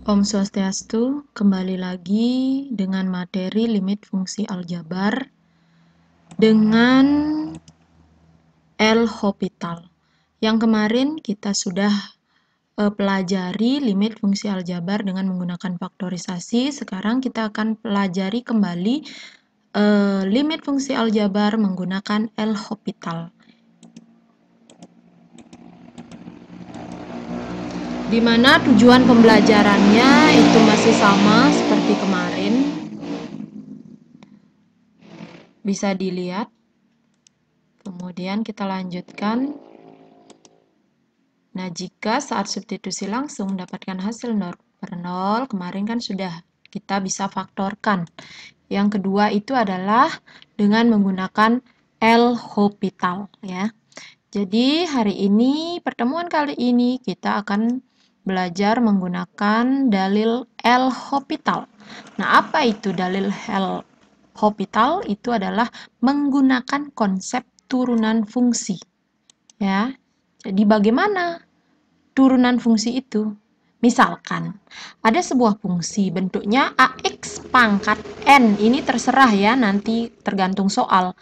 Om Swastiastu, kembali lagi dengan materi limit fungsi aljabar dengan L'Hopital. Yang kemarin kita sudah pelajari limit fungsi aljabar dengan menggunakan faktorisasi. Sekarang kita akan pelajari kembali limit fungsi aljabar menggunakan L'Hopital. Di mana tujuan pembelajarannya itu masih sama seperti kemarin. Bisa dilihat. Kemudian kita lanjutkan. Nah, jika saat substitusi langsung mendapatkan hasil 0/0, kemarin kan sudah kita bisa faktorkan. Yang kedua itu adalah dengan menggunakan L'Hopital ya. Jadi hari ini, pertemuan kali ini kita akan belajar menggunakan dalil L'Hopital. Nah, apa itu dalil L'Hopital? Itu adalah menggunakan konsep turunan fungsi. Ya. Jadi bagaimana turunan fungsi itu? Misalkan, ada sebuah fungsi bentuknya AX pangkat N. Ini terserah ya, nanti tergantung soal.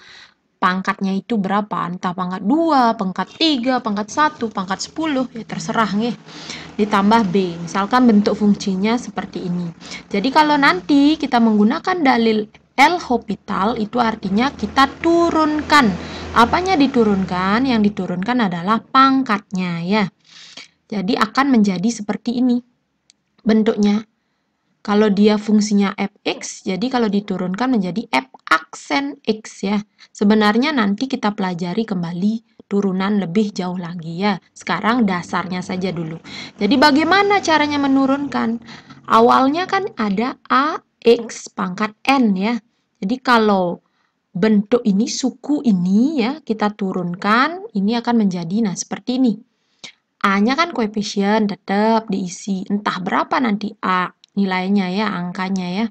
Pangkatnya itu berapa? Entah pangkat 2, pangkat 3, pangkat 1, pangkat 10, ya terserah nih. Ditambah B. Misalkan bentuk fungsinya seperti ini. Jadi kalau nanti kita menggunakan dalil L'Hopital, itu artinya kita turunkan. Apanya diturunkan? Yang diturunkan adalah pangkatnya ya. Jadi akan menjadi seperti ini bentuknya. Kalau dia fungsinya fx, jadi kalau diturunkan menjadi f aksen x ya. Sebenarnya nanti kita pelajari kembali turunan lebih jauh lagi ya. Sekarang dasarnya saja dulu. Jadi bagaimana caranya menurunkan? Awalnya kan ada ax pangkat n ya. Jadi kalau bentuk ini, suku ini ya, kita turunkan, ini akan menjadi, nah seperti ini. A-nya kan koefisien tetap diisi. Entah berapa nanti A nilainya ya, angkanya ya.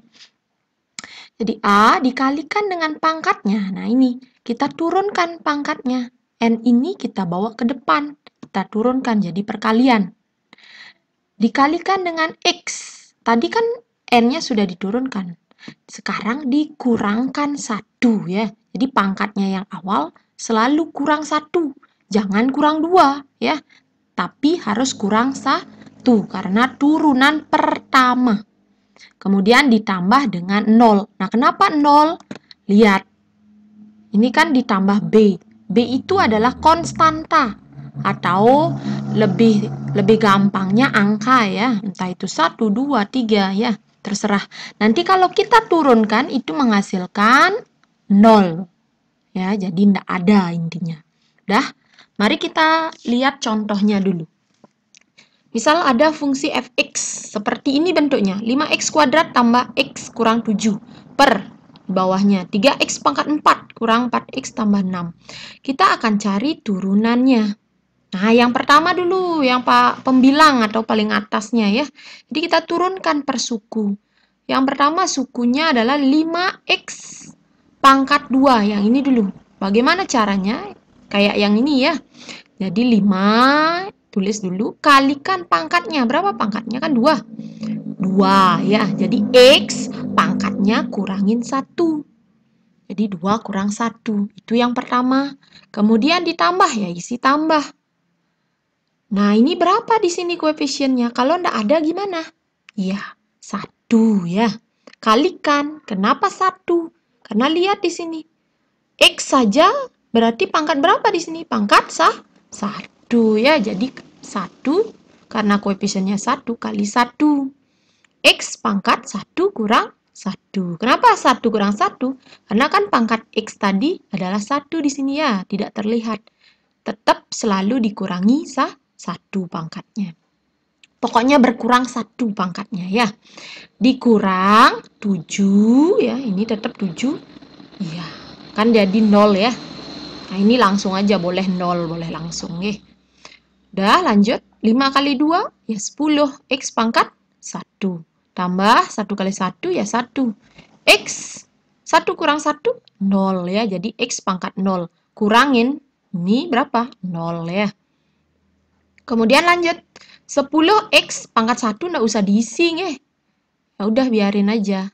Jadi A dikalikan dengan pangkatnya. Nah ini, kita turunkan pangkatnya. N ini kita bawa ke depan. Kita turunkan jadi perkalian. Dikalikan dengan X. Tadi kan N-nya sudah diturunkan. Sekarang dikurangkan 1 ya. Jadi pangkatnya yang awal selalu kurang 1. Jangan kurang 2 ya. Tapi harus kurang 1 karena turunan pertama. Kemudian ditambah dengan 0. Nah, kenapa 0? Lihat. Ini kan ditambah B. B itu adalah konstanta atau lebih gampangnya angka ya. Entah itu 1, 2, 3 ya. Terserah. Nanti kalau kita turunkan itu menghasilkan 0. Ya, jadi tidak ada intinya. Udah? Mari kita lihat contohnya dulu. Misal ada fungsi fx, seperti ini bentuknya. 5x kuadrat tambah x kurang 7 per bawahnya 3x pangkat 4 kurang 4x tambah 6. Kita akan cari turunannya. Nah, yang pertama dulu, yang pembilang atau paling atasnya ya. Jadi kita turunkan per suku. Yang pertama sukunya adalah 5x pangkat 2. Yang ini dulu. Bagaimana caranya? Kayak yang ini ya. Jadi 5, tulis dulu, kalikan pangkatnya. Berapa pangkatnya? Kan 2. 2 ya. Jadi X pangkatnya kurangin 1. Jadi 2 kurang 1. Itu yang pertama. Kemudian ditambah ya, isi tambah. Nah, ini berapa di sini koefisiennya? Kalau enggak ada gimana? Ya, 1 ya. Kalikan. Kenapa 1? Karena lihat di sini. X saja berarti pangkat berapa di sini? Pangkat 1 ya. Jadi 1 karena koefisiennya 1 kali 1. X pangkat 1 kurang 1. Kenapa 1 kurang 1? Karena kan pangkat X tadi adalah 1 di sini ya. Tidak terlihat. Tetap selalu dikurangi 1 pangkatnya. Pokoknya berkurang 1 pangkatnya ya. Dikurang 7 ya. Ini tetap 7. Iya. Kan jadi 0 ya. Nah, ini langsung aja, boleh 0, boleh langsung ya. Udah, lanjut. 5 kali 2 ya 10. X pangkat 1. Tambah 1 kali 1 ya 1. X 1 kurang 1 0 ya. Jadi X pangkat 0. Kurangin ini berapa? 0 ya. Kemudian lanjut. 10x pangkat 1 nggak usah diisi, ya udah biarin aja.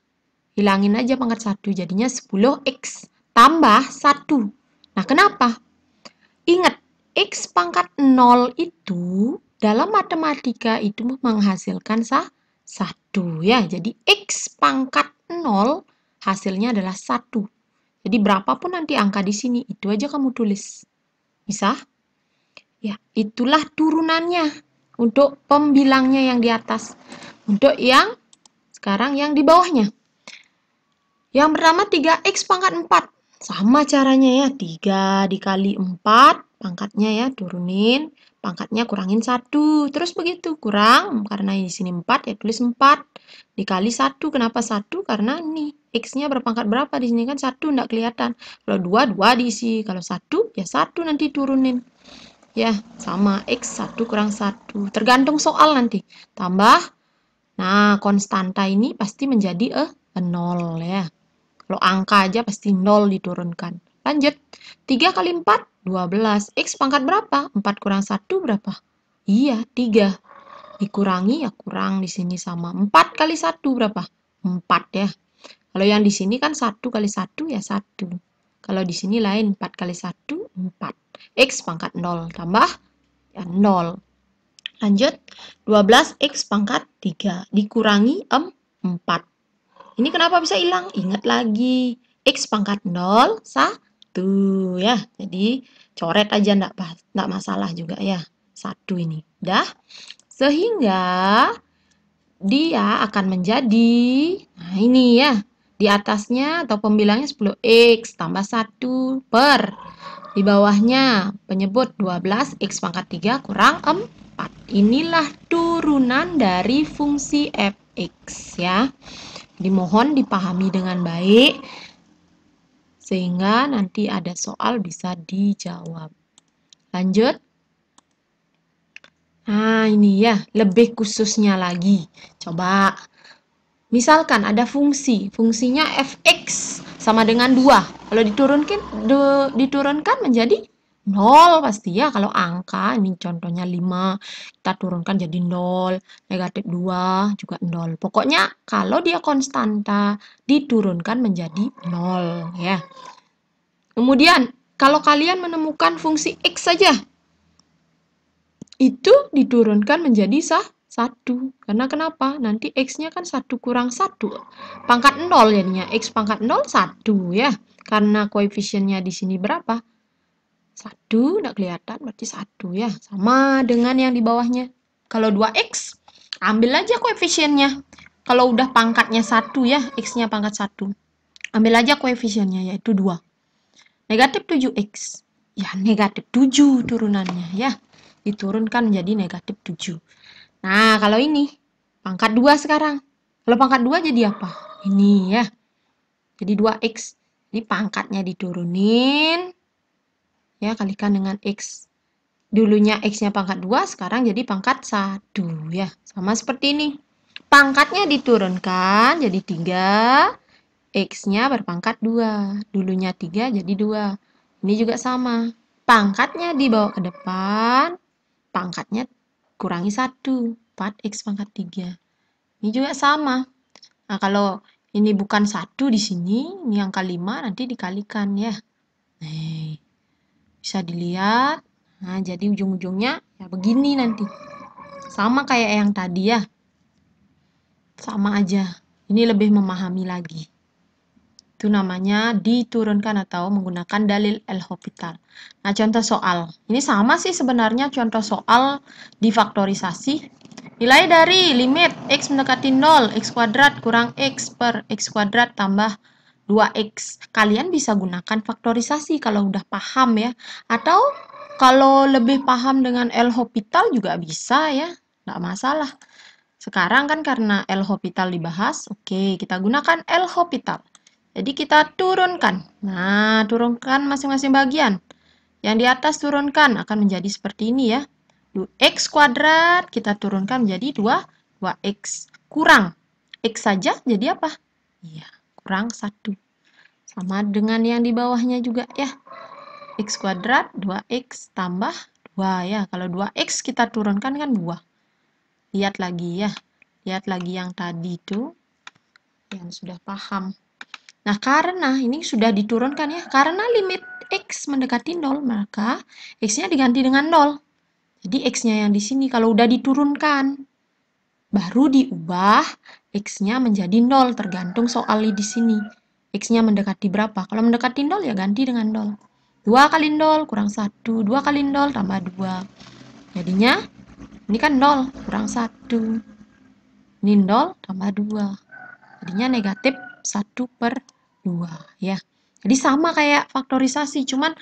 Hilangin aja pangkat 1, jadinya 10x tambah 1. Nah, kenapa? Ingat, x pangkat 0 itu dalam matematika itu menghasilkan 1 ya. Jadi x pangkat 0 hasilnya adalah 1. Jadi berapapun nanti angka di sini, itu aja kamu tulis. Bisa? Ya, itulah turunannya untuk pembilangnya yang di atas. Untuk yang sekarang yang di bawahnya. Yang pertama 3x pangkat 4. Sama caranya ya, 3 dikali 4, pangkatnya ya turunin, pangkatnya kurangin 1. Terus begitu, kurang, karena di sini 4 ya tulis 4. Dikali 1, kenapa 1? Karena ini, x-nya berpangkat berapa? Di sini kan 1, enggak kelihatan. Kalau 2, 2 diisi. Kalau 1, ya 1 nanti turunin. Ya, sama, x 1 kurang 1. Tergantung soal nanti. Tambah, nah konstanta ini pasti menjadi 0 ya. Kalau angka aja pasti 0 diturunkan. Lanjut. 3 kali 4, 12. X pangkat berapa? 4 kurang 1 berapa? Iya, 3. Dikurangi ya kurang di sini sama. 4 kali 1 berapa? 4 ya. Kalau yang di sini kan 1 kali 1 ya 1. Kalau di sini lain 4 kali 1, 4. X pangkat 0 tambah ya 0. Lanjut. 12x pangkat 3 dikurangi 4. Ini kenapa bisa hilang? Ingat lagi. X pangkat 0, 1 ya. Jadi coret aja enggak masalah juga ya. 1 ini. Udah. Sehingga dia akan menjadi, nah ini ya. Di atasnya atau pembilangnya 10x tambah 1 per. Di bawahnya penyebut 12x pangkat 3 kurang 4. Inilah turunan dari fungsi fx ya. Dimohon dipahami dengan baik, sehingga nanti ada soal bisa dijawab. Lanjut. Nah, ini ya, lebih khususnya lagi. Coba, misalkan ada fungsinya fx sama dengan 2. Kalau diturunkan menjadi 0 pasti ya. Kalau angka, ini contohnya 5, kita turunkan jadi 0. Negatif 2 juga 0. Pokoknya kalau dia konstanta, diturunkan menjadi 0 ya. Kemudian, kalau kalian menemukan fungsi x saja, itu diturunkan menjadi 1. Karena kenapa? Nanti x-nya kan 1 kurang 1. Pangkat 0 jadinya. X pangkat 0, 1 ya. Karena koefisiennya di sini berapa? 1, tidak kelihatan, berarti 1 ya. Sama dengan yang di bawahnya. Kalau 2x, ambil aja koefisiennya. Kalau udah pangkatnya 1 ya, x-nya pangkat 1. Ambil aja koefisiennya, yaitu 2. Negatif 7x. Ya, negatif 7 turunannya ya. Diturunkan menjadi negatif 7. Nah, kalau ini, pangkat 2 sekarang. Kalau pangkat 2 jadi apa? Ini ya. Jadi 2x. Jadi pangkatnya diturunin. Ya, kalikan dengan x. Dulunya x-nya pangkat 2, sekarang jadi pangkat 1 ya. Sama seperti ini. Pangkatnya diturunkan jadi 3. X-nya berpangkat 2. Dulunya 3 jadi 2. Ini juga sama. Pangkatnya dibawa ke depan. Pangkatnya kurangi 1. 4x pangkat 3. Ini juga sama. Nah, kalau ini bukan 1 di sini, ini angka 5, nanti dikalikan ya. Nih, bisa dilihat. Nah, jadi ujung-ujungnya ya begini nanti. Sama kayak yang tadi ya. Sama aja. Ini lebih memahami lagi. Itu namanya diturunkan atau menggunakan dalil L'Hopital. Nah, contoh soal. Ini sama sih sebenarnya contoh soal difaktorisasi. Nilai dari limit x mendekati 0, x kuadrat kurang x per x kuadrat tambah 2x. Kalian bisa gunakan faktorisasi kalau udah paham ya. Atau kalau lebih paham dengan L'Hopital juga bisa ya. Nggak masalah. Sekarang kan karena L'Hopital dibahas, oke, kita gunakan L'Hopital. Jadi kita turunkan. Nah, turunkan masing-masing bagian. Yang di atas turunkan akan menjadi seperti ini ya. X kuadrat kita turunkan menjadi 2x. Kurang. X saja jadi apa? Iya, kurang 1. Sama dengan yang di bawahnya juga ya. X kuadrat 2x tambah 2 ya. Kalau 2x kita turunkan kan 2. lihat lagi ya. Lihat lagi yang tadi itu, yang sudah paham. Nah, karena ini sudah diturunkan ya, karena limit X mendekati 0, maka X-nya diganti dengan 0. Jadi X-nya yang di sini kalau udah diturunkan, baru diubah X-nya menjadi 0, tergantung soal di sini. X-nya mendekati berapa? Kalau mendekati 0 ya ganti dengan 0. 2 kali 0 kurang 1, 2 kali 0 tambah 2. Jadinya, ini kan 0 kurang 1. Ini 0 tambah 2. Jadinya negatif 1/2 ya. Jadi sama kayak faktorisasi, cuman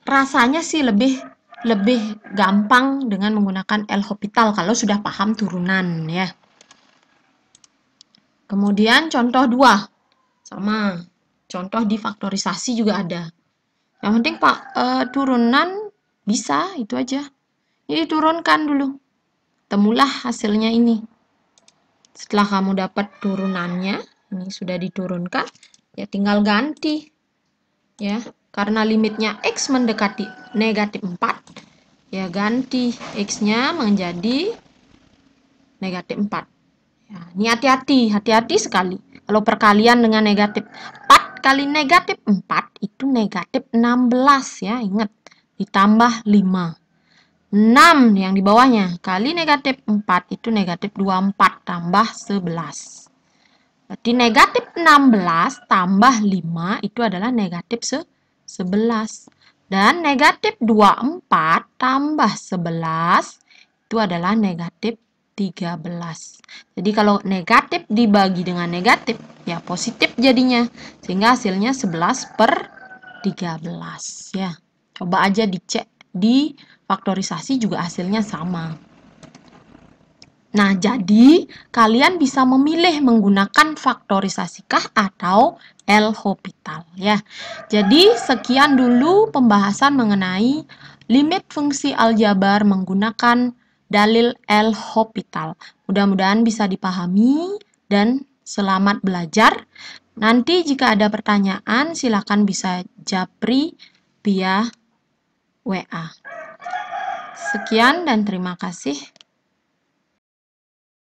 rasanya sih lebih gampang dengan menggunakan L'Hopital kalau sudah paham turunan ya. Kemudian contoh 2. Sama. Contoh di faktorisasi juga ada. Yang penting Pak, turunan bisa, itu aja. Jadi turunkan dulu. Temulah hasilnya ini. Setelah kamu dapat turunannya, ini sudah diturunkan, ya tinggal ganti. Ya, karena limitnya X mendekati negatif 4, ya ganti X-nya menjadi negatif 4. Ya, ini hati-hati sekali. Kalau perkalian dengan negatif 4 kali negatif 4 itu negatif 16 ya, ingat. Ditambah 5. 6 yang di bawahnya kali negatif 4 itu negatif 24 tambah 11. Berarti negatif 16 tambah 5 itu adalah negatif 11. Dan negatif 24 tambah 11 itu adalah negatif 13. Jadi kalau negatif dibagi dengan negatif, ya positif jadinya. Sehingga hasilnya 11/13 ya. Coba aja dicek di faktorisasi juga hasilnya sama. Nah, jadi kalian bisa memilih menggunakan faktorisasikah atau L'Hopital ya. Jadi sekian dulu pembahasan mengenai limit fungsi aljabar menggunakan dalil L'Hopital. Mudah-mudahan bisa dipahami dan selamat belajar. Nanti jika ada pertanyaan silakan bisa japri via WA. Sekian dan terima kasih.